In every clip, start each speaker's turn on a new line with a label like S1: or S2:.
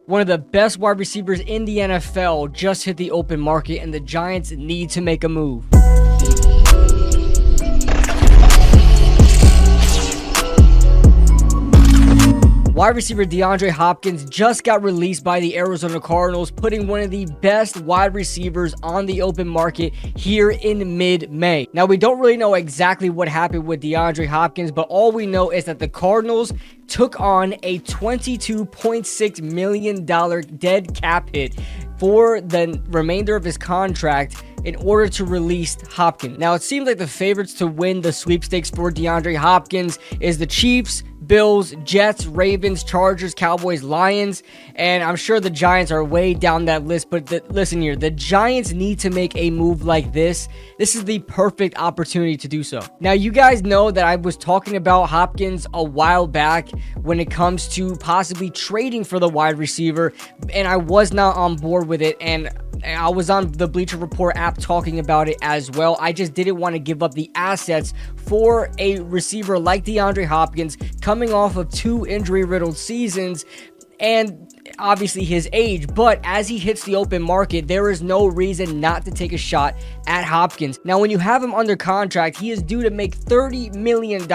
S1: One of the best wide receivers in the NFL just hit the open market, and the Giants need to make a move. Wide receiver DeAndre Hopkins just got released by the Arizona Cardinals, putting one of the best wide receivers on the open market here in mid-May. Now, we don't really know exactly what happened with DeAndre Hopkins, but all we know is that the Cardinals took on a $22.6 million dead cap hit for the remainder of his contract in order to release Hopkins. Now, it seems like the favorites to win the sweepstakes for DeAndre Hopkins is the Chiefs, Bills, Jets, Ravens, Chargers, Cowboys, Lions, and I'm sure the Giants are way down that list. But listen here, the Giants need to make a move like this. This is the perfect opportunity to do so. Now, you guys know that I was talking about Hopkins a while back when it comes to possibly trading for the wide receiver, and I was not on board with it, and I was on the Bleacher Report app talking about it as well. I just didn't want to give up the assets for a receiver like DeAndre Hopkins coming off of 2 injury-riddled seasons and obviously his age. But as he hits the open market, there is no reason not to take a shot at Hopkins. Now, when you have him under contract, he is due to make $30 million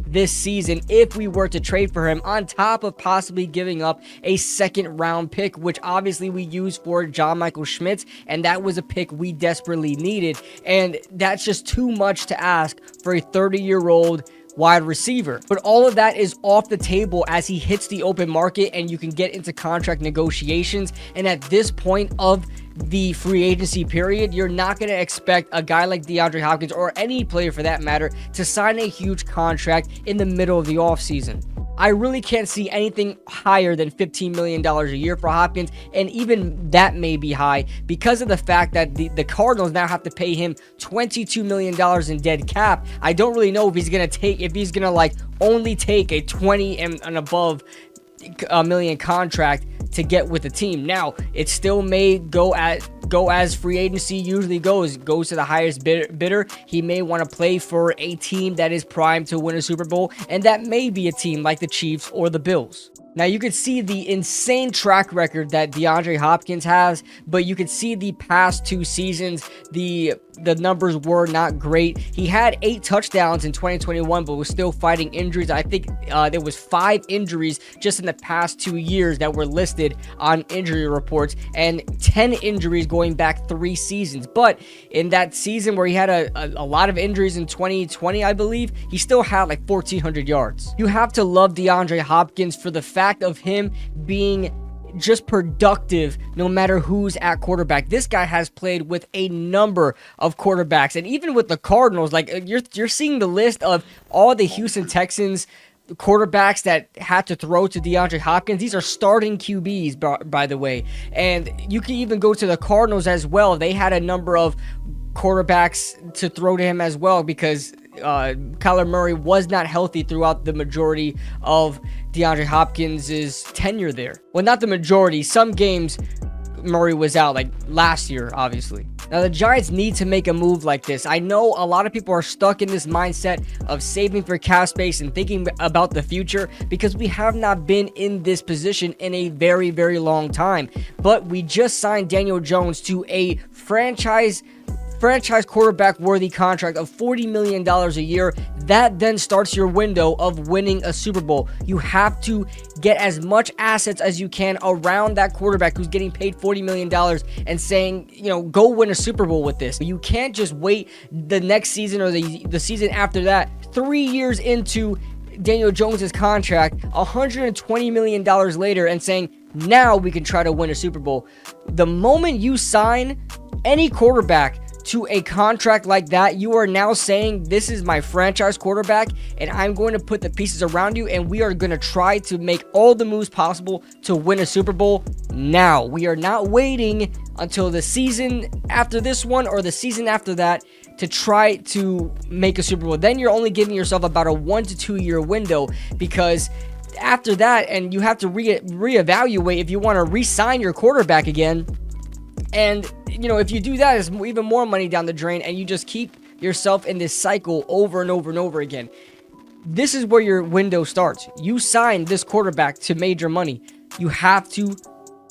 S1: this season if we were to trade for him, on top of possibly giving up a second-round pick, which obviously we used for John Michael Schmitz, and that was a pick we desperately needed. And that's just too much to ask for a 30-year-old wide receiver. But all of that is off the table as he hits the open market and you can get into contract negotiations. And at this point of the free agency period, you're not going to expect a guy like DeAndre Hopkins, or any player for that matter, to sign a huge contract in the middle of the offseason. I really can't see anything higher than $15 million a year for Hopkins, and even that may be high because of the fact that the Cardinals now have to pay him $22 million in dead cap. I don't really know if he's going to like only take a 20 and above million contract to get with the team. Now, it still may go as free agency usually goes to the highest bidder. He may want to play for a team that is primed to win a Super Bowl, and that may be a team like the Chiefs or the Bills. Now, you could see the insane track record that DeAndre Hopkins has, but you could see the past 2 seasons, the numbers were not great. He had 8 touchdowns in 2021, but was still fighting injuries. I think there was 5 injuries just in the past 2 years that were listed on injury reports, and 10 injuries going back 3 seasons. But in that season where he had a lot of injuries in 2020, I believe, he still had like 1,400 yards. You have to love DeAndre Hopkins for the fact of him being just productive no matter who's at quarterback. This guy has played with a number of quarterbacks, and even with the Cardinals, like you're seeing the list of all the Houston Texans quarterbacks that had to throw to DeAndre Hopkins. These are starting QBs, by the way. And you can even go to the Cardinals as well. They had a number of quarterbacks to throw to him as well, because Kyler Murray was not healthy throughout the majority of DeAndre Hopkins' tenure there. Well, not the majority. Some games Murray was out, like last year, obviously. Now, the Giants need to make a move like this. I know a lot of people are stuck in this mindset of saving for cap space and thinking about the future, because we have not been in this position in a very, very long time. But we just signed Daniel Jones to a franchise quarterback worthy contract of $40 million a year. That then starts your window of winning a Super Bowl. You have to get as much assets as you can around that quarterback who's getting paid $40 million and saying, go win a Super Bowl with this. You can't just wait the next season or the season after that, 3 years into Daniel Jones's contract, $120 million later, and saying, now we can try to win a Super Bowl. The moment you sign any quarterback to a contract like that, you are now saying, this is my franchise quarterback, and I'm going to put the pieces around you, and we are going to try to make all the moves possible to win a Super Bowl now. We are not waiting until the season after this one or the season after that to try to make a Super Bowl. Then you're only giving yourself about a 1 to 2 year window, because after that, and you have to reevaluate if you want to re-sign your quarterback again. And, if you do that, it's even more money down the drain, and you just keep yourself in this cycle over and over and over again. This is where your window starts. You sign this quarterback to major money. You have to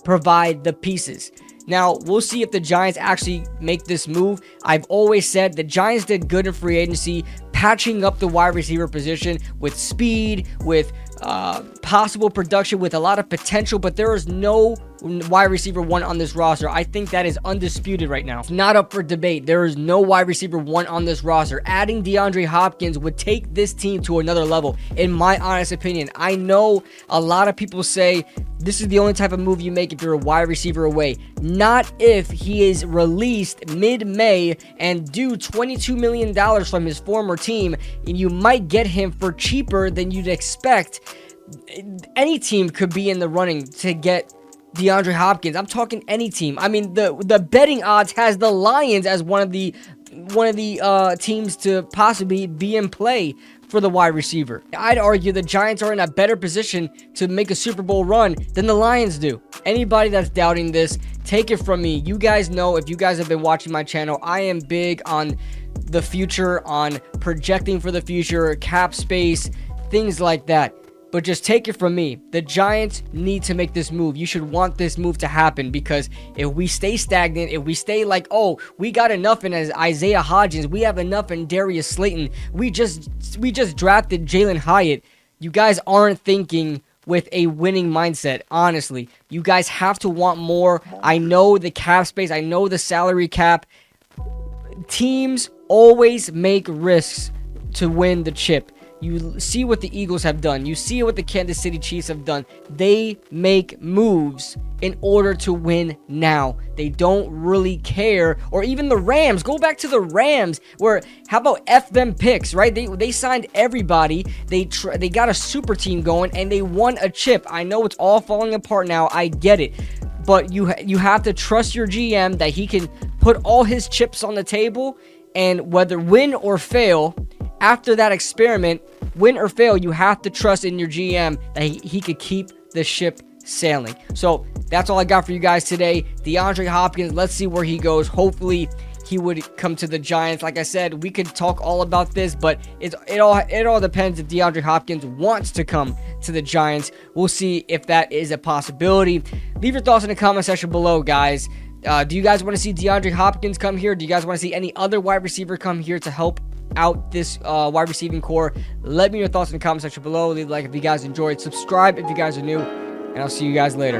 S1: provide the pieces. Now, we'll see if the Giants actually make this move. I've always said the Giants did good in free agency, patching up the wide receiver position with speed, with possible production, with a lot of potential, but there is no wide receiver 1 on this roster. I think that is undisputed right now. It's not up for debate. There is no wide receiver 1 on this roster. Adding DeAndre Hopkins would take this team to another level, in my honest opinion. I know a lot of people say this is the only type of move you make if you're a wide receiver away. Not if he is released mid-May and due $22 million from his former team, and you might get him for cheaper than you'd expect. Any team could be in the running to get DeAndre Hopkins. I'm talking any team. I mean, the betting odds has the Lions as one of the teams to possibly be in play for the wide receiver. I'd argue the Giants are in a better position to make a Super Bowl run than the Lions do. Anybody that's doubting this, take it from me. You guys know, if you guys have been watching my channel, I am big on the future, on projecting for the future, cap space, things like that. But just take it from me, the Giants need to make this move. You should want this move to happen, because if we stay stagnant, if we stay like, oh, we got enough in Isaiah Hodgins, we have enough in Darius Slayton, we just drafted Jalen Hyatt, you guys aren't thinking with a winning mindset. Honestly, you guys have to want more. I know the cap space, I know the salary cap. Teams always make risks to win the chip. You see what the Eagles have done. You see what the Kansas City Chiefs have done. They make moves in order to win now. They don't really care. Or even the Rams. Go back to the Rams, where, how about F them picks, right? They signed everybody. They got a super team going, and they won a chip. I know it's all falling apart now. I get it. But you have to trust your GM that he can put all his chips on the table, and whether win or fail, after that experiment, win or fail, you have to trust in your GM that he could keep the ship sailing. So that's all I got for you guys today. DeAndre Hopkins, let's see where he goes. Hopefully he would come to the Giants. Like I said, we could talk all about this, but it all depends if DeAndre Hopkins wants to come to the Giants. We'll see if that is a possibility. Leave your thoughts in the comment section below, guys. Do you guys want to see DeAndre Hopkins come here? Do you guys want to see any other wide receiver come here to help out this wide receiving core? Let me know your thoughts in the comment section below. Leave a like if you guys enjoyed. Subscribe if you guys are new. And I'll see you guys later.